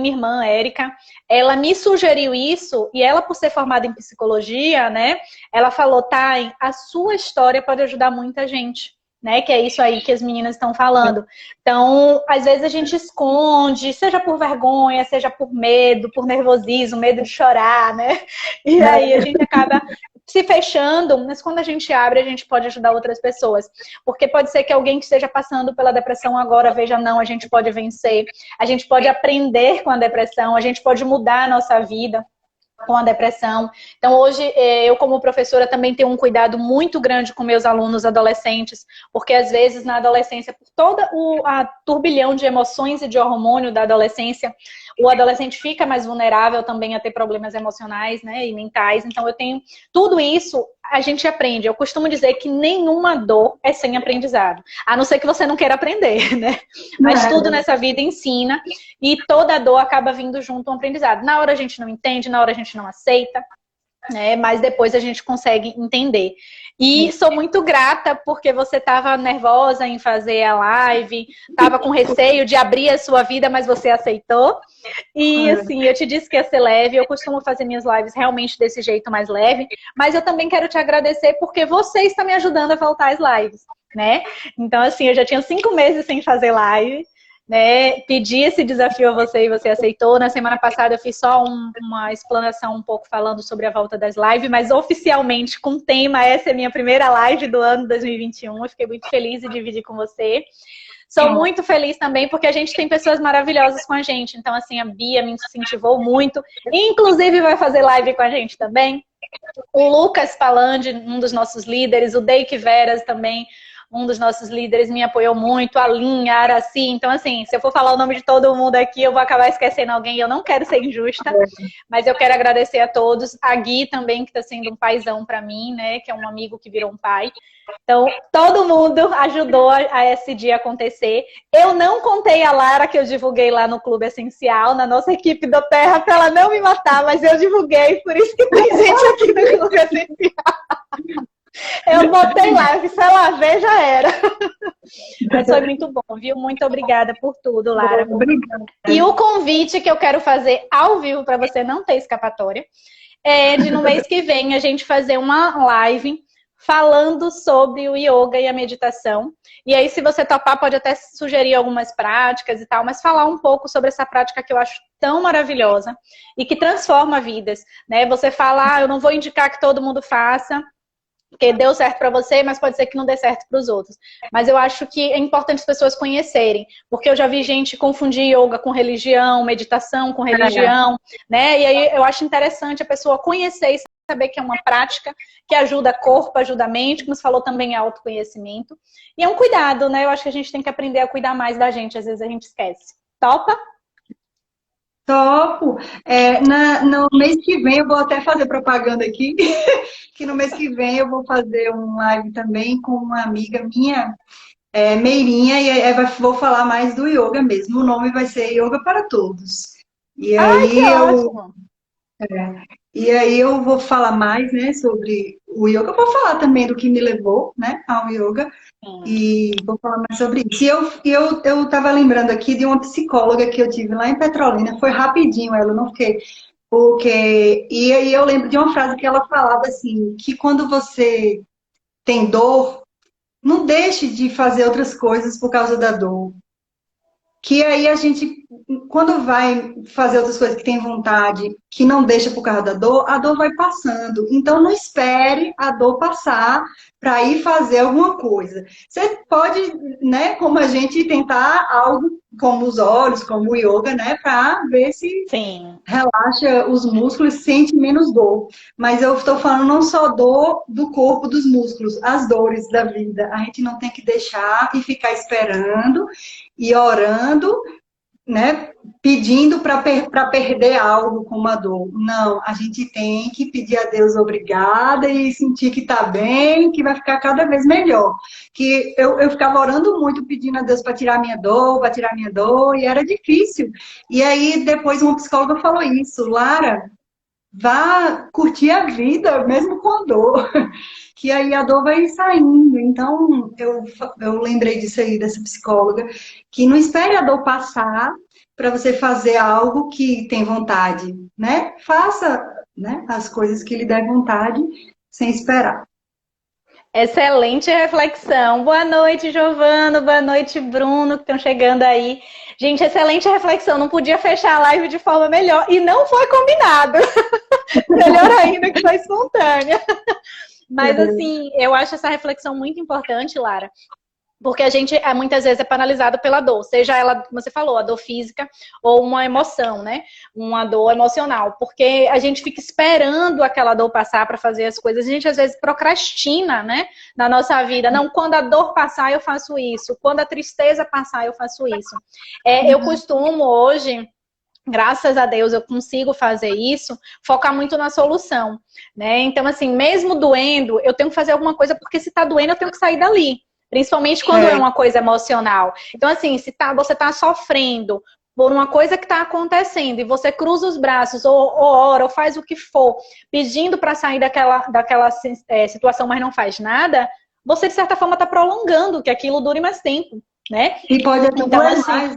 irmã, Érica, ela me sugeriu isso, e ela, por ser formada em psicologia, né, ela falou: Thay, a sua história pode ajudar muita gente. Né, que é isso aí que as meninas estão falando. Então, às vezes a gente esconde, seja por vergonha, seja por medo, por nervosismo, medo de chorar, né? E aí a gente acaba se fechando, mas quando a gente abre, a gente pode ajudar outras pessoas. Porque pode ser que alguém que esteja passando pela depressão agora veja: não, a gente pode vencer, a gente pode aprender com a depressão, a gente pode mudar a nossa vida com a depressão. Então, hoje, eu como professora também tenho um cuidado muito grande com meus alunos adolescentes, porque às vezes na adolescência, por toda a turbilhão de emoções e de hormônio da adolescência, o adolescente fica mais vulnerável também a ter problemas emocionais, né, e mentais. Então, eu tenho tudo isso, a gente aprende. Eu costumo dizer que nenhuma dor é sem aprendizado, a não ser que você não queira aprender, né? Mas tudo nessa vida ensina, e toda dor acaba vindo junto a um aprendizado. Na hora a gente não entende, na hora a gente não aceita, né? Mas depois a gente consegue entender. E sou muito grata porque você estava nervosa em fazer a live, estava com receio de abrir a sua vida, mas você aceitou. E assim, eu te disse que ia ser leve. Eu costumo fazer minhas lives realmente desse jeito mais leve, mas eu também quero te agradecer porque você está me ajudando a voltar às lives, né? Então, assim, eu já tinha 5 meses sem fazer live, né? Pedi esse desafio a você e você aceitou. Na semana passada eu fiz só uma explanação um pouco falando sobre a volta das lives, mas oficialmente com tema, essa é a minha primeira live do ano 2021. Eu fiquei muito feliz de dividir com você. Sou muito feliz também porque a gente tem pessoas maravilhosas com a gente. Então, assim, a Bia me incentivou muito. Inclusive vai fazer live com a gente também. O Lucas Palandi, um dos nossos líderes. O Deik Veras também, um dos nossos líderes, me apoiou muito. A Linha, a Araci. Então, assim, se eu for falar o nome de todo mundo aqui, eu vou acabar esquecendo alguém. Eu não quero ser injusta, mas eu quero agradecer a todos. A Gui também, que está sendo um paizão para mim, né? Que é um amigo que virou um pai. Então, todo mundo ajudou a esse dia acontecer. Eu não contei a Lara que eu divulguei lá no Clube Essencial, na nossa equipe do Terra, para ela não me matar, mas eu divulguei, por isso que tem gente aqui no Clube Essencial. Eu botei lá, se ela ver, já era. Mas foi muito bom, viu? Muito obrigada por tudo, Lara. Obrigada. E o convite que eu quero fazer ao vivo, para você não ter escapatória, é de no mês que vem a gente fazer uma live falando sobre o yoga e a meditação. E aí, se você topar, pode até sugerir algumas práticas e tal, mas falar um pouco sobre essa prática que eu acho tão maravilhosa e que transforma vidas, né? Você fala: eu não vou indicar que todo mundo faça, Porque deu certo para você, mas pode ser que não dê certo para os outros. Mas eu acho que é importante as pessoas conhecerem, porque eu já vi gente confundir yoga com religião, meditação com religião, né? E aí eu acho interessante a pessoa conhecer e saber que é uma prática que ajuda corpo, ajuda a mente, como você falou também é autoconhecimento. E é um cuidado, né? Eu acho que a gente tem que aprender a cuidar mais da gente, às vezes a gente esquece. Topa? Topo. No mês que vem eu vou até fazer propaganda aqui, que no mês que vem eu vou fazer um live também com uma amiga minha, Meirinha, e aí vou falar mais do yoga mesmo. O nome vai ser Yoga para Todos. E Ai, que aí ótimo! eu vou falar mais, né, sobre o yoga. Eu vou falar também do que me levou, né, ao yoga. E vou falar mais sobre isso. Eu estava lembrando aqui de uma psicóloga que eu tive lá em Petrolina. Foi rapidinho, ela não fiquei. Porque... E aí eu lembro de uma frase que ela falava assim, que quando você tem dor, não deixe de fazer outras coisas por causa da dor. Que aí a gente, quando vai fazer outras coisas que tem vontade, que não deixa por causa da dor, a dor vai passando. Então não espere a dor passar para ir fazer alguma coisa. Você pode, né, como a gente tentar algo como os olhos, como o yoga, né, para ver se Sim. relaxa os músculos, sente menos dor. Mas eu estou falando não só dor do corpo, dos músculos, as dores da vida. A gente não tem que deixar e ficar esperando e orando, né? Pedindo para perder algo como a dor. Não, a gente tem que pedir a Deus obrigada e sentir que está bem, que vai ficar cada vez melhor. Que eu ficava orando muito, pedindo a Deus para tirar minha dor, para tirar minha dor, e era difícil. E aí depois uma psicóloga falou isso, Lara, vá curtir a vida, mesmo com a dor, que aí a dor vai saindo. Então, eu lembrei disso aí, dessa psicóloga, que não espere a dor passar para você fazer algo que tem vontade, né? Faça, né, as coisas que lhe der vontade, sem esperar. Excelente reflexão. Boa noite, Giovana. Boa noite, Bruno, que estão chegando aí. Gente, excelente reflexão. Não podia fechar a live de forma melhor. E não foi combinado. Melhor ainda que foi espontânea. Mas, assim, eu acho essa reflexão muito importante, Lara. Porque a gente muitas vezes é paralisado pela dor, seja ela, como você falou, a dor física ou uma emoção, né? Uma dor emocional. Porque a gente fica esperando aquela dor passar para fazer as coisas. A gente às vezes procrastina, né? Na nossa vida. Não, quando a dor passar eu faço isso. Quando a tristeza passar eu faço isso. Eu costumo hoje... Graças a Deus eu consigo fazer isso, focar muito na solução, né? Então, assim, mesmo doendo, eu tenho que fazer alguma coisa, porque se tá doendo, eu tenho que sair dali. Principalmente quando é uma coisa emocional. Então, assim, se você tá sofrendo por uma coisa que tá acontecendo e você cruza os braços, ou ora, ou faz o que for, pedindo para sair daquela situação, mas não faz nada, você, de certa forma, tá prolongando que aquilo dure mais tempo, né? E pode até Então, doer assim, mais.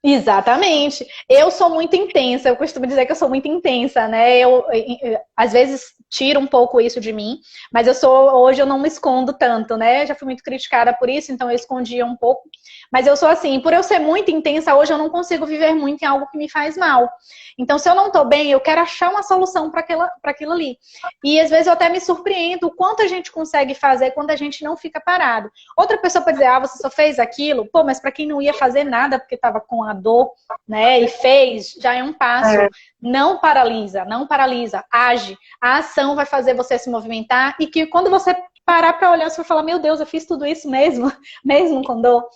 exatamente. Eu sou muito intensa, eu costumo dizer que eu sou muito intensa, né? Eu às vezes tiro um pouco isso de mim, mas hoje eu não me escondo tanto, né? Já fui muito criticada por isso, então eu escondia um pouco. Mas eu sou assim, por eu ser muito intensa, hoje eu não consigo viver muito em algo que me faz mal. Então, se eu não tô bem, eu quero achar uma solução para aquilo ali. E às vezes eu até me surpreendo o quanto a gente consegue fazer quando a gente não fica parado. Outra pessoa pode dizer, você só fez aquilo? Pô, mas para quem não ia fazer nada porque estava com a dor, né, e fez, já é um passo. Não paralisa, não paralisa, age. A ação vai fazer você se movimentar e que quando você parar para olhar, você vai falar, meu Deus, eu fiz tudo isso mesmo, mesmo com dor.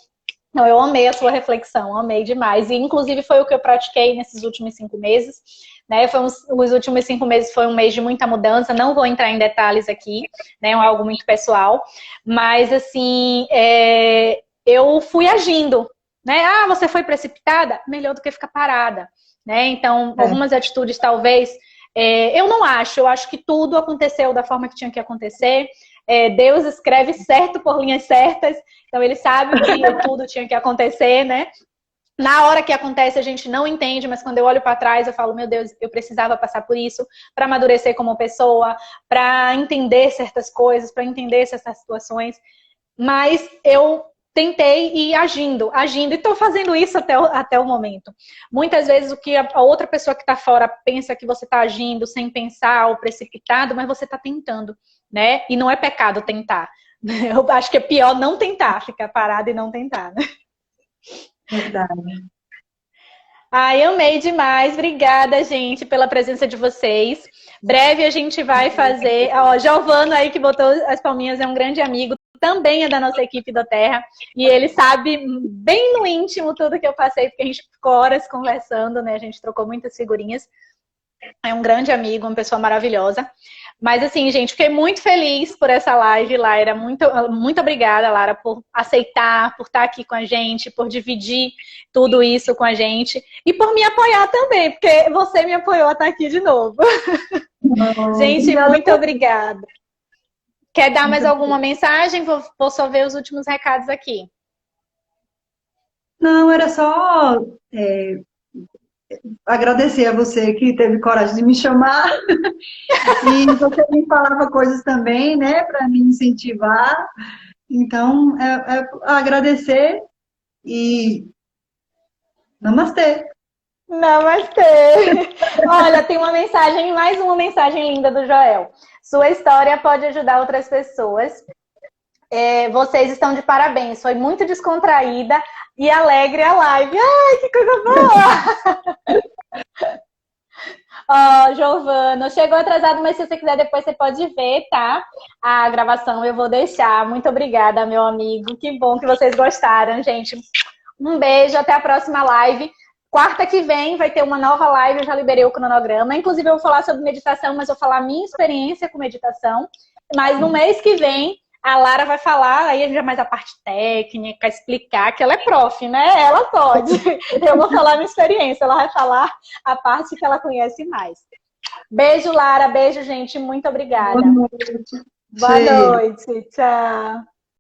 Não, eu amei a sua reflexão, amei demais. E, inclusive, foi o que eu pratiquei nesses últimos 5 meses. Né? Os últimos 5 meses foi um mês de muita mudança. Não vou entrar em detalhes aqui, né? É algo muito pessoal. Mas, assim, eu fui agindo. Né? Você foi precipitada? Melhor do que ficar parada. Né? Então, algumas atitudes, talvez... eu não acho. Eu acho que tudo aconteceu da forma que tinha que acontecer. Deus escreve certo por linhas certas, então ele sabe que tudo tinha que acontecer, né? Na hora que acontece a gente não entende, mas quando eu olho para trás eu falo, meu Deus, eu precisava passar por isso para amadurecer como pessoa, para entender certas coisas, para entender certas situações, mas eu tentei ir agindo, e estou fazendo isso até o momento. Muitas vezes o que a outra pessoa que está fora pensa que você está agindo sem pensar ou precipitado, mas você está tentando, né? E não é pecado tentar. Eu acho que é pior não tentar, ficar parado e não tentar, né? Verdade. Ai, amei demais. Obrigada, gente, pela presença de vocês. Breve a gente vai fazer... Ó, Giovano aí que botou as palminhas é um grande amigo, também é da nossa equipe da Terra, e ele sabe bem no íntimo tudo que eu passei, porque a gente ficou horas conversando, né? A gente trocou muitas figurinhas. É um grande amigo, uma pessoa maravilhosa. Mas assim, gente, fiquei muito feliz por essa live, Laira. Muito obrigada, Lara, por aceitar, por estar aqui com a gente, por dividir tudo isso com a gente e por me apoiar também, porque você me apoiou a estar aqui de novo. Gente, muito obrigada. Quer dar mais alguma mensagem? Vou só ver os últimos recados aqui. Não, era só agradecer a você que teve coragem de me chamar. E você me falava coisas também, né, para me incentivar. Então, agradecer e namastê. Namastê! Olha, tem mais uma mensagem linda do Joel. Sua história pode ajudar outras pessoas. Vocês estão de parabéns. Foi muito descontraída e alegre a live. Ai, que coisa boa! Ó, Giovana, chegou atrasado, mas se você quiser depois você pode ver, tá? A gravação eu vou deixar. Muito obrigada, meu amigo. Que bom que vocês gostaram, gente. Um beijo, até a próxima live. Quarta que vem vai ter uma nova live, eu já liberei o cronograma. Inclusive, eu vou falar sobre meditação, mas vou falar a minha experiência com meditação. Mas no mês que vem, a Lara vai falar, aí já mais a parte técnica, explicar que ela é prof, né? Ela pode. Eu vou falar a minha experiência, ela vai falar a parte que ela conhece mais. Beijo, Lara. Beijo, gente. Muito obrigada. Boa noite. Boa noite. Tchau.